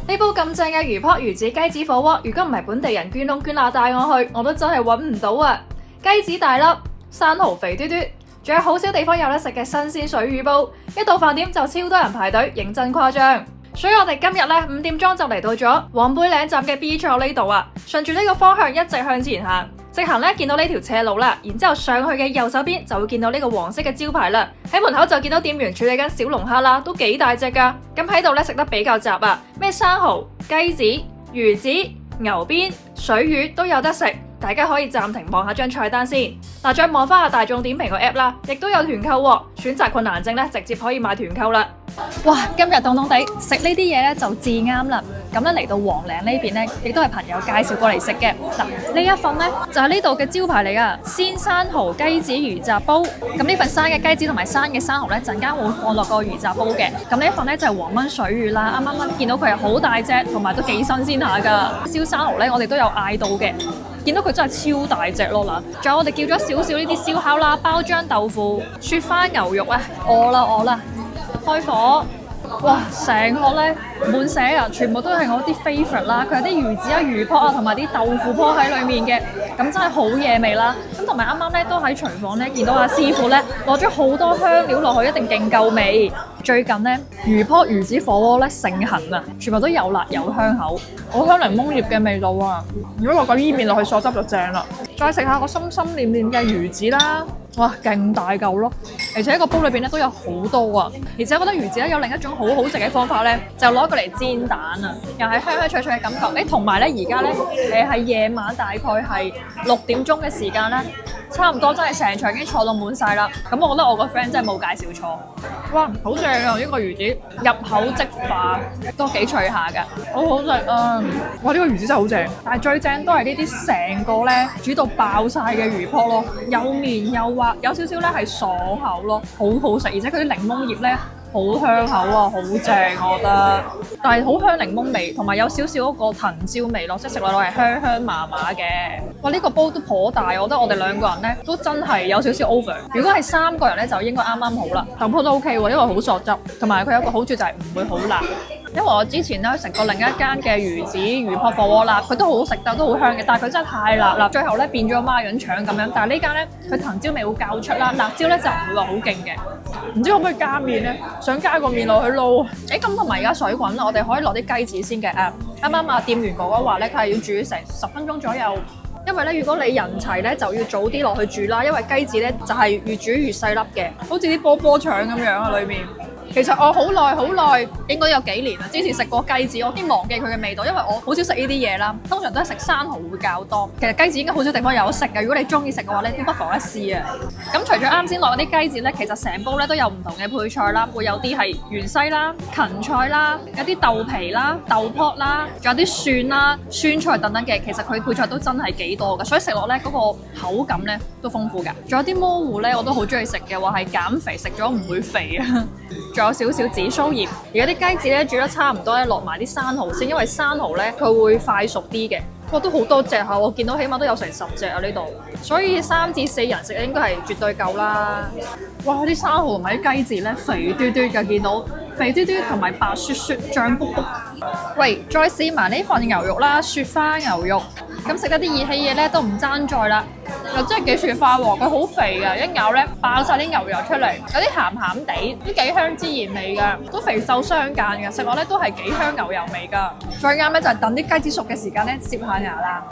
呢煲咁正嘅魚泡魚子雞子火鍋，如果唔係本地人捐窿捐罅帶我去，我都真係揾唔到啊！雞子大粒，生蠔肥嘟嘟，仲有好少地方有得食嘅新鮮水魚煲，一到飯點就超多人排隊，認真誇張。所以我哋今日咧5點鐘就嚟到咗黃背嶺站嘅 B 座呢度啊，順住呢個方向一直向前行，直行咧見到呢條斜路啦，然之後上去嘅右手邊就會見到呢個黃色嘅招牌啦。喺門口就見到店員處理緊小龍蝦啦，都幾大隻噶。咁喺度咧食得比較雜啊，咩生蠔、雞子、魚子、牛鞭、水魚都有得食。大家可以暫停望下張菜單先。嗱，再望翻下大眾點評個 app 啦，亦都有團購喎。選擇困難症咧，直接可以買團購啦。哇！今日凍凍地食呢啲嘢咧就至啱啦。咁咧嚟到黃嶺呢邊咧，亦都係朋友介紹過嚟食嘅。嗱，呢一份咧就係呢度嘅招牌嚟噶，鮮生蠔雞子魚雜煲。咁呢份生嘅雞子同埋生嘅生蠔咧，陣間會放落個魚雜煲嘅。咁呢一份咧就係黃燜水魚啦，啱見到佢係好大隻，同埋都幾新鮮下噶。燒生蠔咧，我哋都有嗌到嘅。見到佢真係超大隻咯嗱，仲有我哋叫咗少少呢啲燒烤啦、包漿豆腐、雪花牛肉啊，餓啦，開火！哇，成殼咧滿瀉啊，全部都係我啲 favourite 啦，佢有啲魚子啊、魚泡啊同埋啲豆腐泡喺裡面嘅，咁真係好惹味啦。咁同埋啱啱咧都喺廚房咧見到阿師傅咧攞咗好多香料落去，一定勁夠味。最近咧魚泡魚子火鍋咧盛行啊，全部都有辣有香口，好香檸檬葉嘅味道啊！如果落個伊麵落去索汁就正啦。再食下個心心念念嘅魚子啦，哇，勁大嚿咯！而且個煲裏邊咧都有好多啊，而且我覺得魚子咧有另一種好好食嘅方法咧，就攞佢嚟煎蛋啊，又係香香脆脆嘅感覺。同埋咧而家咧係夜晚大概係6點鐘嘅時間啦，差唔多真係成場已經坐到滿晒啦。咁我覺得我個 friend 真係冇介紹錯。哇，好正啊！呢個魚子入口即化，都幾脆下㗎，好好食啊！哇，呢個魚子真係好正，但係最正都係呢啲成個咧煮到爆晒嘅魚泡咯，又綿又滑，有少少咧係爽口咯，好好食，而且佢啲檸檬葉咧好香口啊，好正我覺得，但係好香檸檬味，同埋有少少嗰個藤椒味咯，即係食落係香香麻麻嘅。哇，呢個煲都頗大，我覺得我哋2個人咧都真係有少少 over。如果係3個人咧就應該啱啱好啦。豆泡都 OK 喎，因為好索汁，同埋佢有個好處就係唔會好辣。因為我之前咧食過另一間嘅魚子魚泡火鍋啦，佢都好食得，都好香嘅，但係佢真係太辣啦，最後咧變咗孖潤腸咁樣。但係呢間咧佢藤椒味會較出啦，辣椒咧就唔會話好勁嘅。唔知可唔可以加麵咧？想加個麵落去撈。咁同埋而家水滾啦，我哋可以落啲雞子先嘅。啱啱啊店員哥哥話咧，佢係要煮成10分鐘左右。因為咧，如果你人齊咧，就要早啲落去煮啦。因為雞子咧就係越煮越細粒嘅，好似啲波波腸咁樣啊，裡面。其實我好耐，應該有幾年啦。之前食過雞子，我已經忘記佢嘅味道，因為我好少食呢啲嘢啦。通常都係食生蠔會較多。其實雞子應該好少地方有得食嘅。如果你中意食嘅話咧，都不妨一試啊。咁除咗啱先落嗰啲雞子咧，其實成煲咧都有唔同嘅配菜啦，會有啲係芫茜啦、芹菜啦，有啲豆皮啦、豆卜啦，仲有啲蒜啦、酸菜等等嘅。其實佢配菜都真係幾多㗎，所以食落咧嗰個口感咧都豐富㗎。仲有啲模糊咧，我都好中意食嘅，話係減肥，食咗唔會肥啊。仲有少少紫蘇葉，而家啲雞子咧煮得差唔多咧，落埋啲生蠔先，因為生蠔咧佢會快熟啲嘅。哇，都好多隻嚇，我見到起碼都有成10隻啊呢度，所以3至4人食應該係絕對夠啦。哇，啲生蠔同埋啲雞子咧肥嘟嘟嘅，見到肥嘟嘟同埋白雪雪醬卜卜。喂，再試埋呢份牛肉啦，雪花牛肉。咁食得啲熱氣嘢咧都唔爭在啦，又真係幾雪花喎，佢好肥嘅，一咬咧爆晒啲牛油出嚟，有啲鹹鹹地，都幾香孜然味嘅，都肥瘦相間嘅，食落咧都係幾香牛油味㗎。最啱咧就係等啲雞子熟嘅時間咧，攝下牙啦。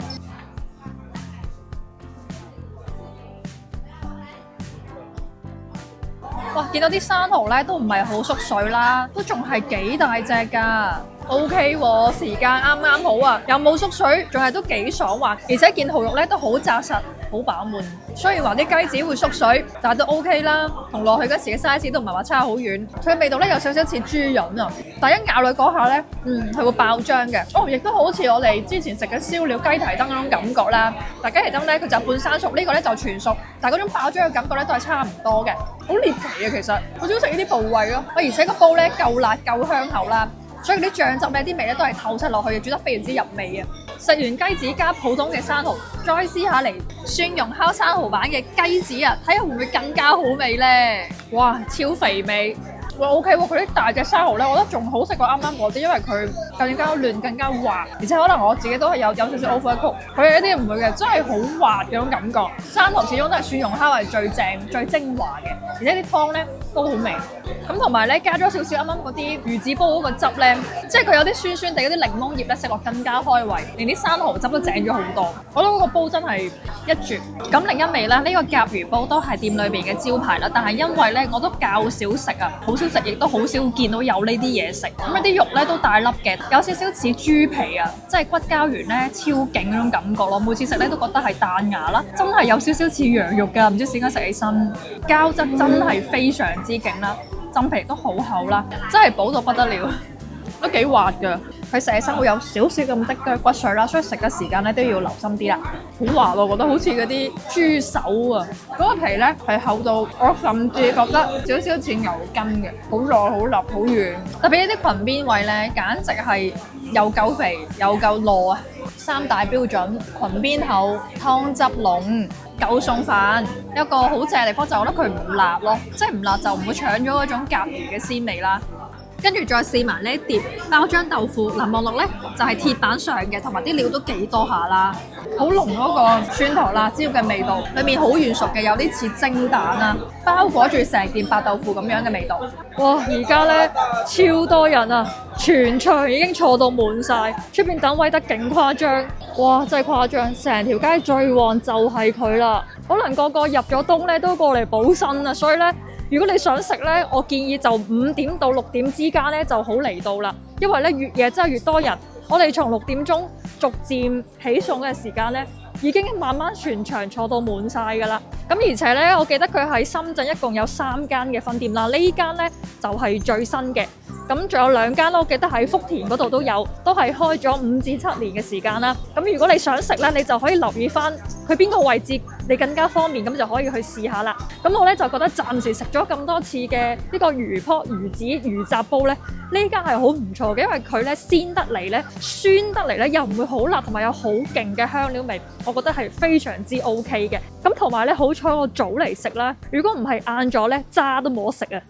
哇！見到啲生蠔咧都唔係好縮水啦，都仲係幾大隻㗎。OK 喎，時間啱啱好啊，又冇縮水，仲係都幾爽滑，而且件蠔肉咧都好紮實，好飽滿。雖然話啲雞子會縮水，但係都 OK 啦，同落去嗰時嘅 size 都唔係話差好遠。佢嘅味道咧有少少似豬潤啊，但一咬落嗰下咧，佢會爆漿嘅。哦，亦都好似我哋之前食嘅燒料雞蹄燈嗰種感覺啦。但雞蹄燈咧佢就半生熟，呢個咧就全熟，但係嗰種爆漿嘅感覺咧都係差唔多嘅，好獵奇啊其實。我中意食呢啲部位咯，而且個煲咧夠辣夠香口啦。所以啲醬汁咧啲味咧都係透出落去嘅，煮得非常之入味啊！食完雞子加普通嘅生蠔，再試下嚟蒜蓉烤生蠔版嘅雞子啊，睇下會唔會更加好味咧？哇，超肥味！哇 OK 喎，佢啲大隻生蠔咧，我覺得仲好食過啱啱嗰啲，因為佢更加嫩、更加滑，而且可能我自己都係有少少 overcook，佢係一啲唔會嘅，真係好滑嗰種感覺。生蠔始終都係蒜蓉蝦係最正、最精華嘅，而且啲湯咧都好味。咁同埋咧加咗少少啱啱嗰啲魚子煲嗰個汁咧，即係佢有啲酸酸地嗰啲檸檬葉咧，食落更加開胃，連啲生蠔汁都正咗好多。我覺得嗰個煲真係一絕。咁另一味咧，呢個甲魚煲都係店裏邊嘅招牌啦，但係因為咧我都較少食啊，好少食，亦都好少見到有呢啲嘢食。咁呢啲肉咧都大粒嘅，有少少似豬皮啊，即係骨膠原咧超勁嗰種感覺咯。每次食咧都覺得係彈牙啦，真係有少少似羊肉㗎，唔知點解食起身膠質真係非常之勁啦。浸皮都好厚啦，真係補到不得了，都幾滑㗎。佢成身會有少少咁滴嘅骨髓啦，所以食嘅時間咧都要留心啲啦。好滑咯，我覺得好似嗰啲豬手啊，嗰個皮咧係厚到我甚至覺得少少似牛筋嘅，好糯、好腍、好軟。特別呢啲裙邊位咧，簡直係又夠肥又夠糯啊！三大標準：裙邊厚、湯汁濃、夠餸飯。一個好正嘅地方就係我覺得佢唔辣咯，即係唔辣就唔會搶咗嗰種甲魚嘅鮮味啦。跟住再試埋呢一碟包漿豆腐，林望落咧就係鐵板上嘅，同埋啲料都幾多下啦，好濃嗰個蒜頭辣椒嘅味道，裏面好軟熟嘅，有啲似蒸蛋啊，包裹住成件白豆腐咁樣嘅味道。哇！而家咧超多人啊，全場已經坐到滿晒，出邊等位得勁誇張，哇！真係誇張，成條街最旺就係佢啦，可能個個入咗冬咧都過嚟補身啊，所以咧。如果你想食咧，我建議就5點到6點之間咧就好嚟到啦，因為咧越夜真係越多人。我哋從6點鐘逐漸起餸嘅時間咧，已經慢慢全場坐到滿晒㗎啦。咁而且咧，我記得佢喺深圳一共有3間嘅分店啦，呢間咧就係最新嘅。咁仲有2間我記得喺福田嗰度都有，都係開咗5至7年嘅時間啦。咁如果你想食咧，你就可以留意翻佢邊個位置，你更加方便，咁就可以去試下啦。咁我咧就覺得暫時食咗咁多次嘅呢個魚泡魚子魚雜煲咧，呢間係好唔錯嘅，因為佢咧鮮得嚟咧，酸得嚟咧，又唔會好辣，同埋有好勁嘅香料味，我覺得係非常之 OK 嘅。咁同埋咧，好彩我早嚟食啦，如果唔係晏咗咧，渣都冇得食啊！